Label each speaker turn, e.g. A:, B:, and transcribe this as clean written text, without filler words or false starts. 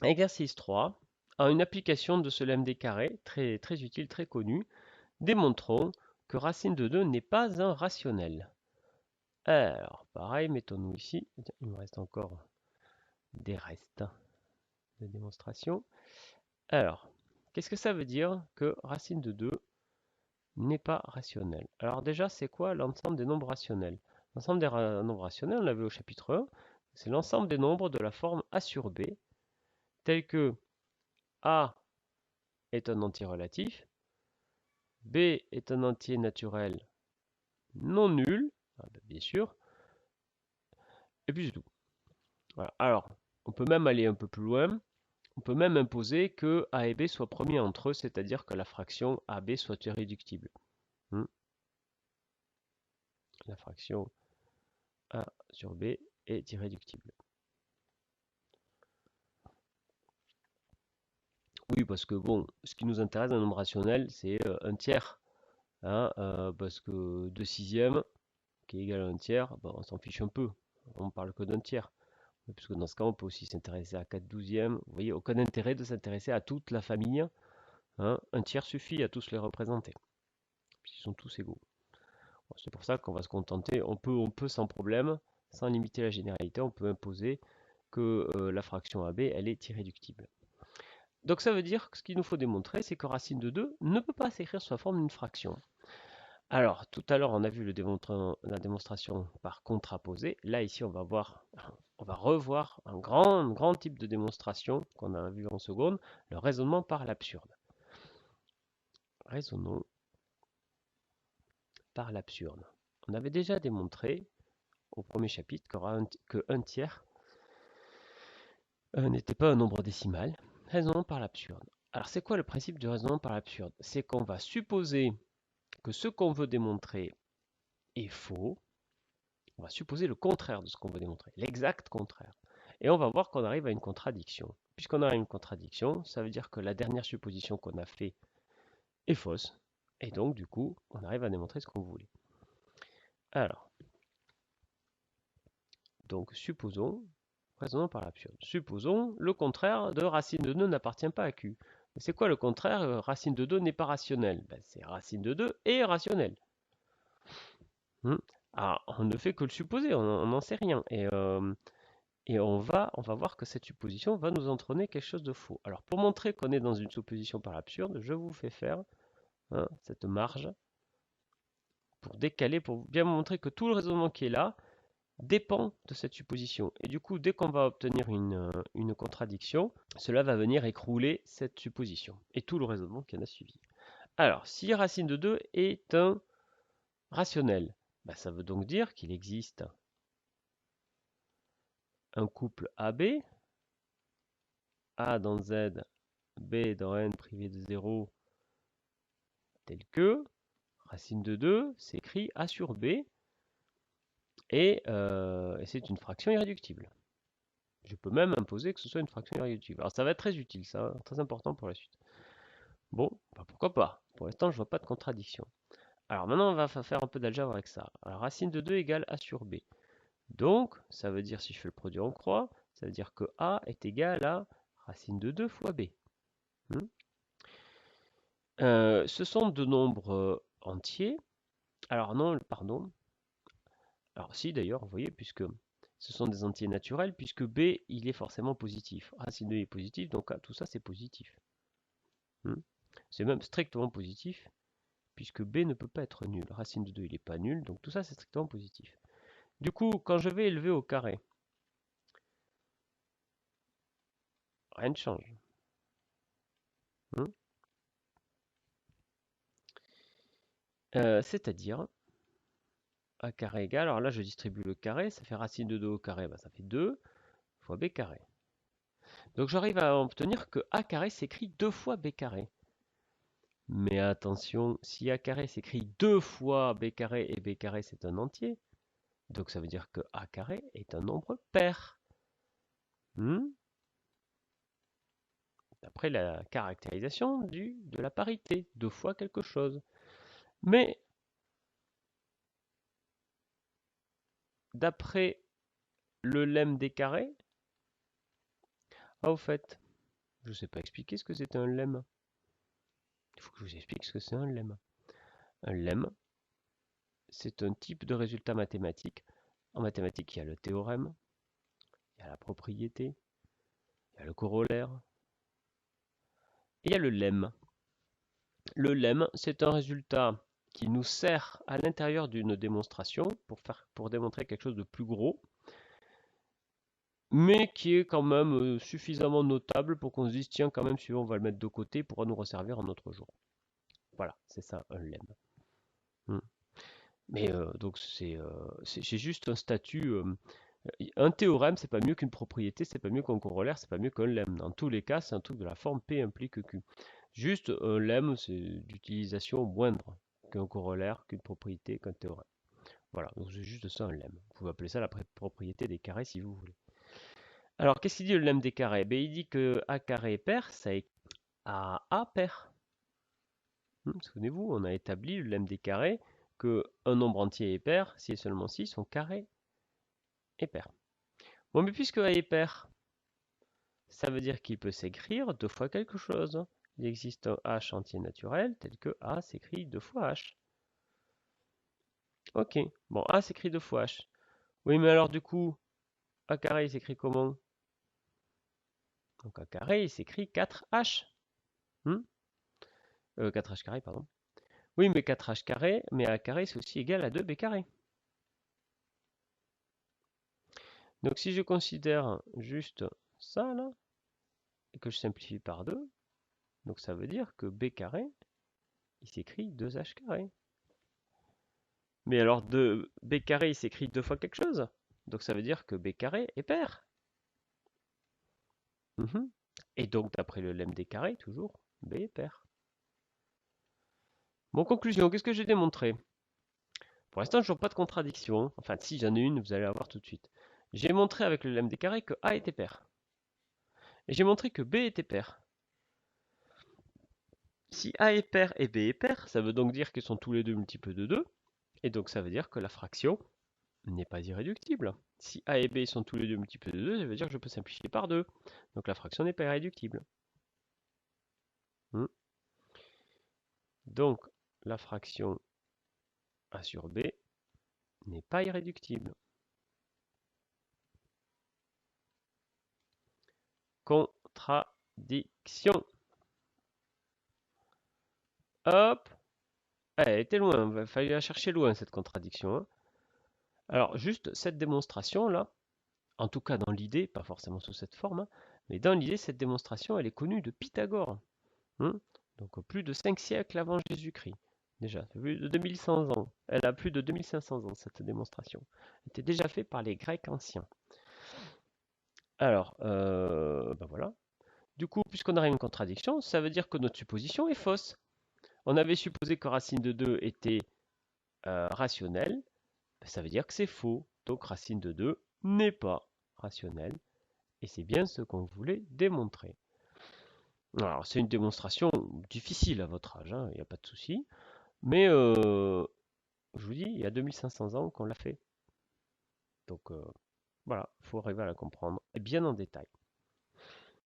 A: Exercice 3. En une application de ce lemme des carrés, très, très utile, très connu, démontrons que racine de 2 n'est pas un rationnel. Alors, pareil, mettons-nous ici. Il me reste encore des restes de démonstration. Alors, qu'est-ce que ça veut dire que racine de 2 n'est pas rationnel? Alors déjà, c'est quoi l'ensemble des nombres rationnels? L'ensemble des nombres rationnels, on l'a vu au chapitre 1, c'est l'ensemble des nombres de la forme A sur B, tels que A est un entier relatif, B est un entier naturel non nul, bien sûr, et puis c'est tout. Voilà. Alors, on peut même aller un peu plus loin. On peut même imposer que A et B soient premiers entre eux, c'est-à-dire que la fraction AB soit irréductible. Hmm. La fraction A sur B est irréductible. Oui, parce que bon, ce qui nous intéresse dans un nombre rationnel, c'est un tiers. Hein, parce que 2 sixièmes, qui est égal à un tiers, ben, on s'en fiche un peu. On parle que d'un tiers. Puisque dans ce cas, on peut aussi s'intéresser à 4 douzièmes. Vous voyez, aucun intérêt de s'intéresser à toute la famille. Hein. Un tiers suffit à tous les représenter. Puis ils sont tous égaux. Bon, c'est pour ça qu'on va se contenter. On peut sans problème, sans limiter la généralité, on peut imposer que la fraction AB, elle est irréductible. Donc ça veut dire que ce qu'il nous faut démontrer, c'est que racine de 2 ne peut pas s'écrire sous la forme d'une fraction. Alors, tout à l'heure, on a vu la démonstration par contraposé. Là, ici, on va revoir un grand type de démonstration qu'on a vu en seconde, le raisonnement par l'absurde. Raisonnons par l'absurde. On avait déjà démontré au premier chapitre que 1 tiers n'était pas un nombre décimal. Raisonnons par l'absurde. Alors, c'est quoi le principe du raisonnement par l'absurde? C'est qu'on va supposer que ce qu'on veut démontrer est faux. On va supposer le contraire de ce qu'on veut démontrer, l'exact contraire. Et on va voir qu'on arrive à une contradiction. Puisqu'on a une contradiction, ça veut dire que la dernière supposition qu'on a faite est fausse. Et donc, du coup, on arrive à démontrer ce qu'on voulait. Alors, donc supposons, raisonnons par l'absurde, supposons le contraire de racine de 2 n'appartient pas à Q. C'est quoi le contraire? Racine de 2 n'est pas rationnelle. Ben, c'est racine de 2 est rationnelle. Alors, on ne fait que le supposer, on n'en sait rien. Et on va voir que cette supposition va nous entraîner quelque chose de faux. Alors, pour montrer qu'on est dans une supposition par l'absurde, je vous fais faire cette marge pour décaler, pour bien montrer que tout le raisonnement qui est là dépend de cette supposition. Et du coup, dès qu'on va obtenir une contradiction, cela va venir écrouler cette supposition et tout le raisonnement qui en a suivi. Alors, si racine de 2 est un rationnel, bah, ça veut donc dire qu'il existe un couple AB, A dans Z, B dans N privé de 0, tel que racine de 2 s'écrit A sur B et c'est une fraction irréductible. Je peux même imposer que ce soit une fraction irréductible. Alors ça va être très utile, ça, très important pour la suite. Bon, bah pourquoi pas. Pour l'instant, je vois pas de contradiction. Alors maintenant, on va faire un peu d'algèbre avec ça. Alors racine de 2 égale A sur B. Donc, ça veut dire, si je fais le produit en croix, ça veut dire que A est égal à racine de 2 fois B. Ce sont deux nombres entiers. Alors non, pardon. Alors si d'ailleurs, vous voyez, puisque ce sont des entiers naturels, puisque B, il est forcément positif. Racine de 2 est positif, donc tout ça c'est positif. C'est même strictement positif, puisque B ne peut pas être nul. Racine de 2, il n'est pas nul, donc tout ça c'est strictement positif. Du coup, quand je vais élever au carré, rien ne change. C'est-à-dire, A carré égale, alors là je distribue le carré, ça fait racine de 2 au carré, ça fait 2 fois B carré. Donc j'arrive à obtenir que A carré s'écrit 2 fois B carré. Mais attention, si A carré s'écrit 2 fois B carré et B carré c'est un entier, donc ça veut dire que A carré est un nombre pair. D'après la caractérisation de la parité, 2 fois quelque chose. Mais d'après le lemme des carrés, au fait, Je ne sais pas expliquer ce que c'est un lemme. Il faut que je vous explique ce que c'est un lemme. Un lemme, c'est un type de résultat mathématique. En mathématiques, il y a le théorème, il y a la propriété, il y a le corollaire, et il y a le lemme. Le lemme, c'est un résultat qui nous sert à l'intérieur d'une démonstration pour démontrer quelque chose de plus gros, mais qui est quand même suffisamment notable pour qu'on se dise, tiens, quand même, si on va le mettre de côté, il pourra nous resservir un autre jour. Voilà, c'est ça un lemme. Mais donc c'est juste un statut. Un théorème, c'est pas mieux qu'une propriété, c'est pas mieux qu'un corollaire, c'est pas mieux qu'un lemme. Dans tous les cas, c'est un truc de la forme P implique Q. Juste un lemme, c'est d'utilisation moindre qu'un corollaire, qu'une propriété, qu'un théorème. Voilà, donc c'est juste ça un lemme. Vous pouvez appeler ça la propriété des carrés si vous voulez. Alors, qu'est-ce qu'il dit le lemme des carrés? Ben, il dit que A carré pair, ça est à A pair. Souvenez-vous, on a établi le lemme des carrés que un nombre entier est pair si et seulement si son carré est pair. Bon, mais puisque A est pair, ça veut dire qu'il peut s'écrire deux fois quelque chose. Il existe un H entier naturel tel que A s'écrit deux fois H. Ok, bon, A s'écrit deux fois H. Oui, mais alors du coup, A carré il s'écrit comment? Donc A carré il s'écrit 4H. 4H carré, pardon. Oui, mais 4H carré, mais A carré c'est aussi égal à 2B carré. Donc si je considère juste ça là, et que je simplifie par 2, donc ça veut dire que B carré, il s'écrit 2H carré. Mais alors B carré, il s'écrit deux fois quelque chose. Donc ça veut dire que B carré est pair. Et donc d'après le lemme des carrés, toujours, B est pair. Bon, conclusion, qu'est-ce que j'ai démontré? Pour l'instant, je n'ai pas de contradiction. Enfin, si j'en ai une, vous allez la voir tout de suite. J'ai montré avec le lemme des carrés que A était pair. Et j'ai montré que B était pair. Si A est pair et B est pair, ça veut donc dire qu'ils sont tous les deux multiples de 2. Et donc ça veut dire que la fraction n'est pas irréductible. Si A et B sont tous les deux multiples de 2, ça veut dire que je peux simplifier par 2. Donc la fraction n'est pas irréductible. Donc la fraction A sur B n'est pas irréductible. Contradiction. Hop. Elle était loin, il fallait la chercher loin cette contradiction. Hein. Alors juste cette démonstration là, en tout cas dans l'idée, pas forcément sous cette forme, hein, mais dans l'idée cette démonstration elle est connue de Pythagore. Donc plus de 5 siècles avant Jésus-Christ. Déjà, plus de 2100 ans. Elle a plus de 2500 ans cette démonstration. Elle était déjà faite par les Grecs anciens. Alors, ben voilà. Du coup, puisqu'on a une contradiction, ça veut dire que notre supposition est fausse. On avait supposé que racine de 2 était rationnelle. Ben, ça veut dire que c'est faux. Donc racine de 2 n'est pas rationnelle. Et c'est bien ce qu'on voulait démontrer. Alors, c'est une démonstration difficile à votre âge, il n'y a pas de souci. Mais je vous dis, il y a 2500 ans qu'on l'a fait. Donc voilà, il faut arriver à la comprendre et bien en détail.